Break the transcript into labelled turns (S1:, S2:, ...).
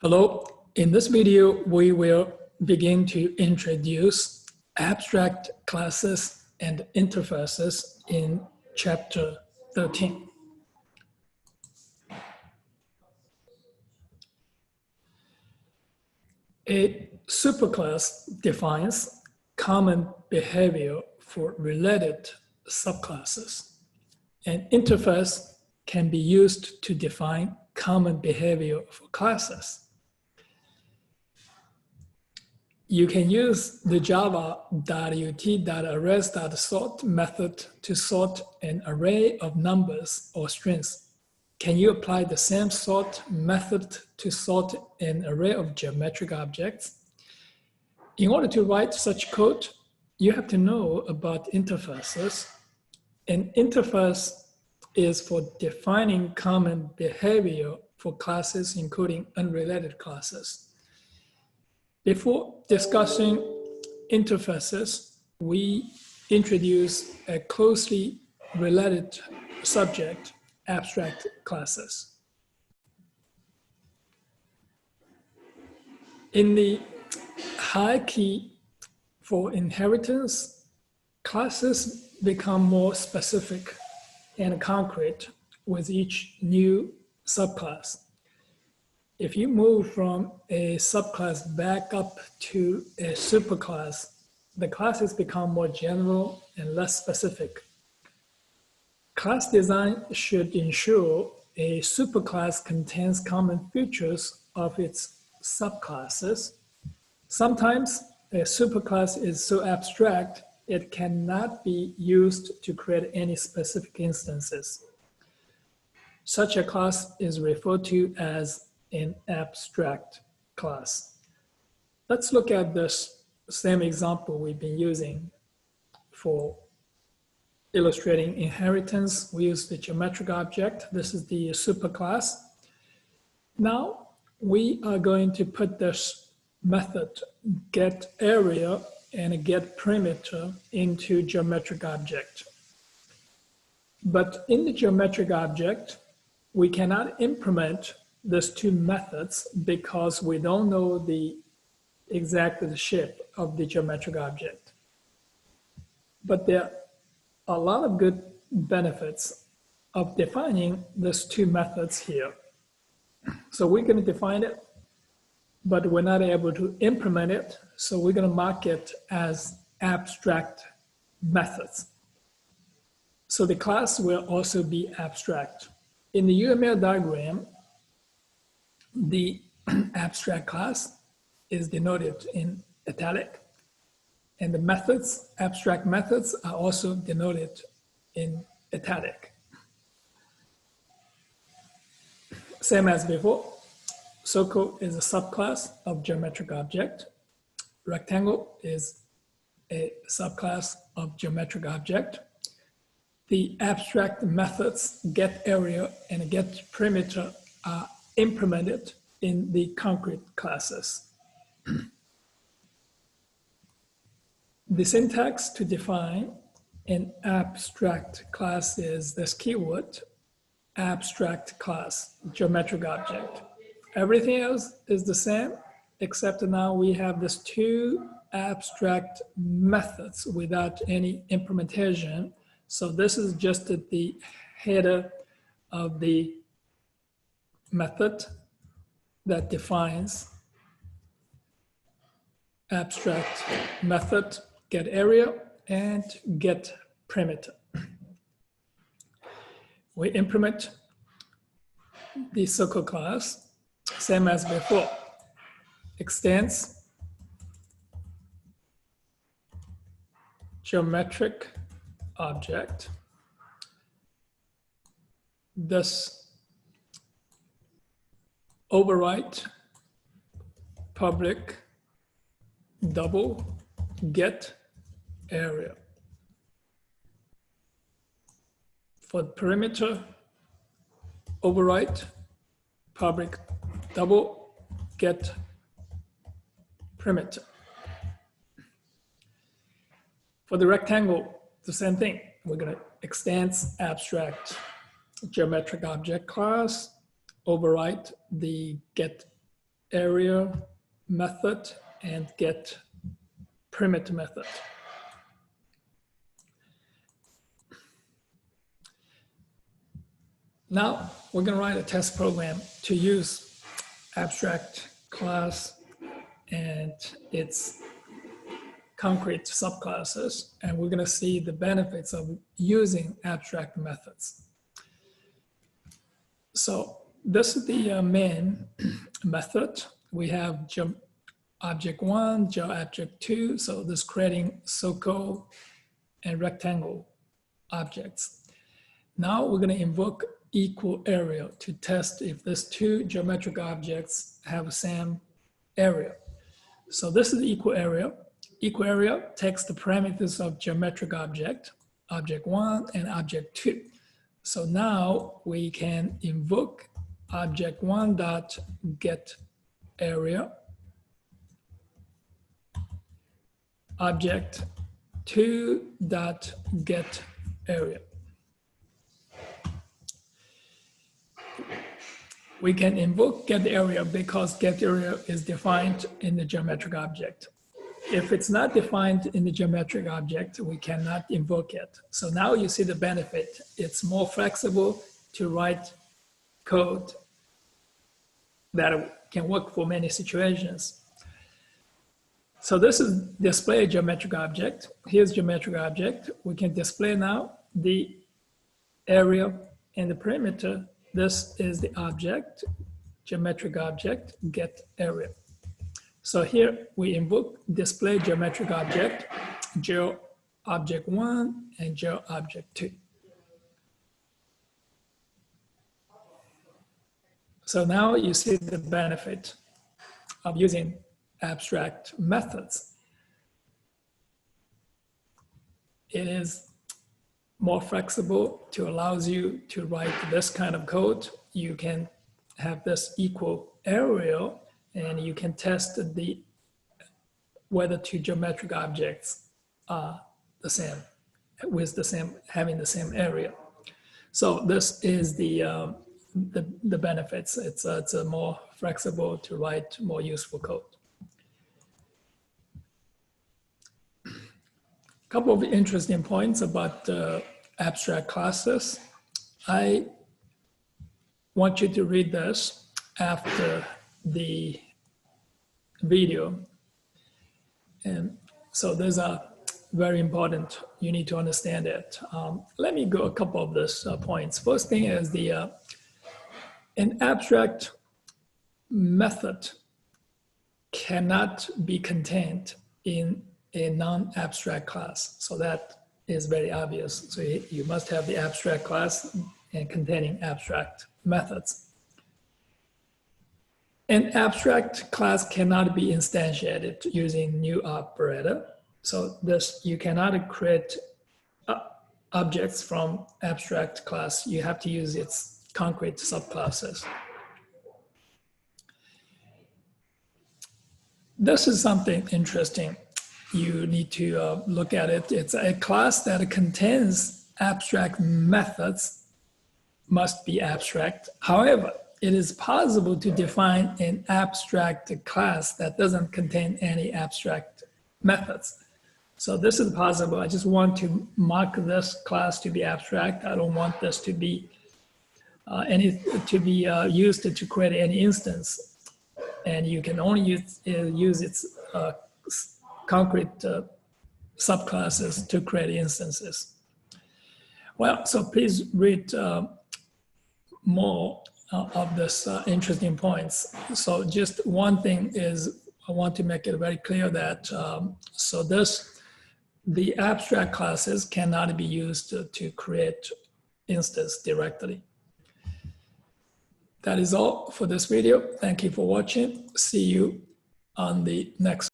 S1: Hello, in this video, we will begin to introduce abstract classes and interfaces in chapter 13. A superclass defines common behavior for related subclasses. An interface can be used to define common behavior for classes. You can use the java.ut.arrays.sort method to sort an array of numbers or strings. Can you apply the same sort method to sort an array of geometric objects? In order to write such code, you have to know about interfaces. An interface is for defining common behavior for classes, including unrelated classes. Before discussing interfaces, we introduce a closely related subject, abstract classes. In the hierarchy for inheritance, classes become more specific and concrete with each new subclass. If you move from a subclass back up to a superclass, the classes become more general and less specific. Class design should ensure a superclass contains common features of its subclasses. Sometimes a superclass is so abstract it cannot be used to create any specific instances. Such a class is referred to as an abstract class. Let's look at this same example we've been using for illustrating inheritance. We use the geometric object. This is the superclass. Now we are going to put this method get area and get perimeter into geometric object. But in the geometric object, we cannot implement these two methods because we don't know the exact shape of the geometric object. But there are a lot of good benefits of defining these two methods here. So we're going to define it, but we're not able to implement it. So we're going to mark it as abstract methods. So the class will also be abstract. In the UML diagram, the abstract class is denoted in italic, and the methods, abstract methods, are also denoted in italic. Same as before, circle is a subclass of geometric object. Rectangle is a subclass of geometric object. The abstract methods get area and get perimeter are implemented in the concrete classes. The syntax to define an abstract class is this keyword, abstract class, geometric object. Everything else is the same, except now we have these two abstract methods without any implementation. So this is just the header of the method that defines abstract method, get area and get perimeter. We implement the circle class, same as before, extends geometric object. This overwrite public double get area. For perimeter, overwrite public double get perimeter. For the rectangle, the same thing. We're going to extend abstract geometric object class, overwrite the get area method and get perimeter method. Now we're going to write a test program to use abstract class and its concrete subclasses, and we're going to see the benefits of using abstract methods. So this is the main method. We have object 1, object 2, so this creating circle and rectangle objects. Now we're going to invoke equal area to test if these two geometric objects have the same area. So this is equal area. Equal area takes the parameters of geometric object 1 and object 2. So now we can invoke object 1 dot get area, object 2 dot get area. We can invoke get area because get area is defined in the geometric object. If it's not defined in the geometric object, we cannot invoke it. So now you see the benefit. It's more flexible to write code that can work for many situations. So this is display geometric object. Here's geometric object. We can display now the area and the perimeter. This is the object, geometric object, get area. So here we invoke display geometric object, geo object 1 and geo object 2. So now you see the benefit of using abstract methods. It is more flexible to allows you to write this kind of code. You can have this equal area and you can test whether two geometric objects are the same, having the same area. So this is the benefits. It's a more flexible to write more useful code. Couple of interesting points about abstract classes. I want you to read this after the video. And so these are very important. You need to understand it. Let me go a couple of these points. First thing is an abstract method cannot be contained in a non-abstract class. So that is very obvious. So you must have the abstract class and containing abstract methods. An abstract class cannot be instantiated using new operator. So you cannot create objects from abstract class. You have to use its concrete subclasses. This is something interesting. You need to look at it. It's a class that contains abstract methods must be abstract. However, it is possible to define an abstract class that doesn't contain any abstract methods. So this is possible. I just want to mark this class to be abstract. I don't want this to be used to create any instance. And you can only use its concrete subclasses to create instances. Well, so please read more of this interesting points. So just one thing is, I want to make it very clear that the abstract classes cannot be used to create instance directly. That is all for this video. Thank you for watching. See you on the next